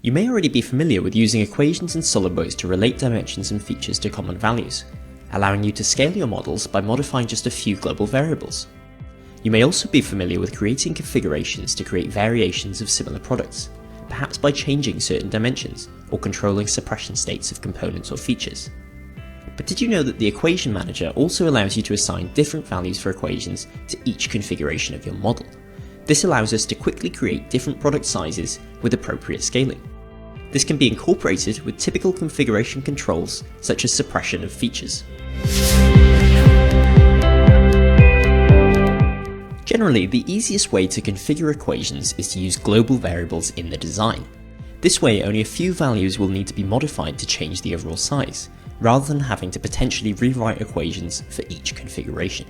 You may already be familiar with using equations in SOLIDWORKS to relate dimensions and features to common values, allowing you to scale your models by modifying just a few global variables. You may also be familiar with creating configurations to create variations of similar products, perhaps by changing certain dimensions or controlling suppression states of components or features. But did you know that the equation manager also allows you to assign different values for equations to each configuration of your model? This allows us to quickly create different product sizes with appropriate scaling. This can be incorporated with typical configuration controls such as suppression of features. Generally, the easiest way to configure equations is to use global variables in the design. This way, only a few values will need to be modified to change the overall size, rather than having to potentially rewrite equations for each configuration.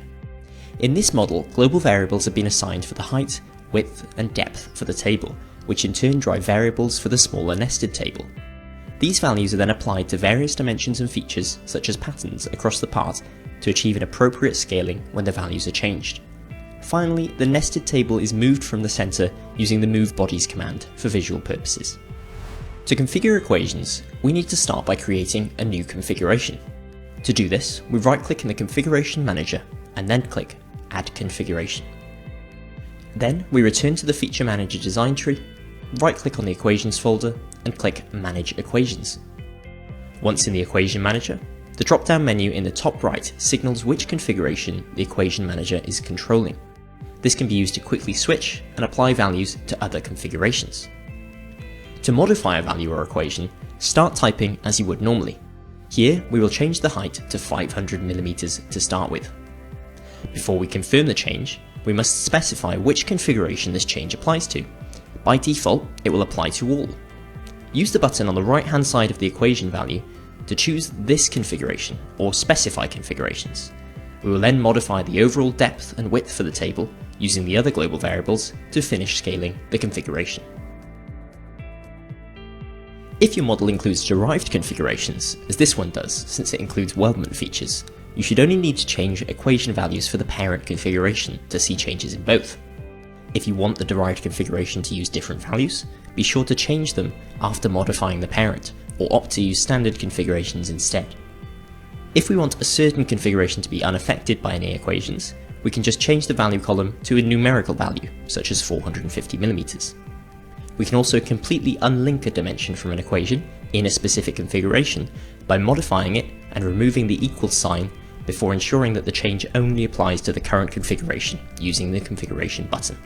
In this model, global variables have been assigned for the height, width, and depth for the table, which in turn drive variables for the smaller nested table. These values are then applied to various dimensions and features, such as patterns, across the part to achieve an appropriate scaling when the values are changed. Finally, the nested table is moved from the center using the move bodies command for visual purposes. To configure equations, we need to start by creating a new configuration. To do this, we right-click in the Configuration Manager and then click Add Configuration. Then we return to the Feature Manager design tree, right-click on the Equations folder and click Manage Equations. Once in the Equation Manager, the drop-down menu in the top right signals which configuration the Equation Manager is controlling. This can be used to quickly switch and apply values to other configurations. To modify a value or equation, start typing as you would normally. Here we will change the height to 500mm to start with. Before we confirm the change, we must specify which configuration this change applies to. By default, it will apply to all. Use the button on the right hand side of the equation value to choose this configuration or specify configurations. We will then modify the overall depth and width for the table using the other global variables to finish scaling the configuration. If your model includes derived configurations, as this one does since it includes weldment features, you should only need to change equation values for the parent configuration to see changes in both. If you want the derived configuration to use different values, be sure to change them after modifying the parent, or opt to use standard configurations instead. If we want a certain configuration to be unaffected by any equations, we can just change the value column to a numerical value, such as 450mm. We can also completely unlink a dimension from an equation in a specific configuration by modifying it and removing the equal sign before ensuring that the change only applies to the current configuration using the configuration button.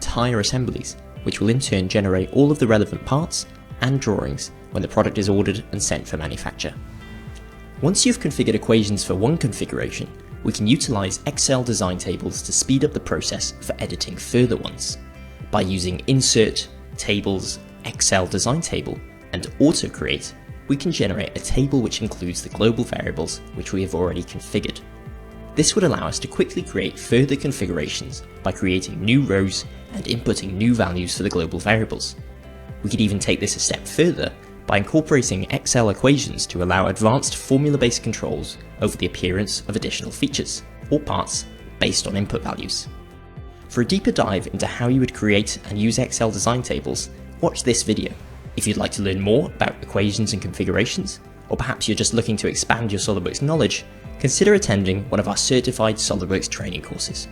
Tire assemblies, which will in turn generate all of the relevant parts and drawings when the product is ordered and sent for manufacture. Once you've configured equations for one configuration, we can utilize Excel design tables to speed up the process for editing further ones. By using Insert, Tables, Excel Design Table, and Auto Create, we can generate a table which includes the global variables which we have already configured. This would allow us to quickly create further configurations by creating new rows and inputting new values for the global variables. We could even take this a step further by incorporating Excel equations to allow advanced formula-based controls over the appearance of additional features or parts based on input values. For a deeper dive into how you would create and use Excel design tables, watch this video. If you'd like to learn more about equations and configurations, or perhaps you're just looking to expand your SOLIDWORKS knowledge, consider attending one of our certified SOLIDWORKS training courses.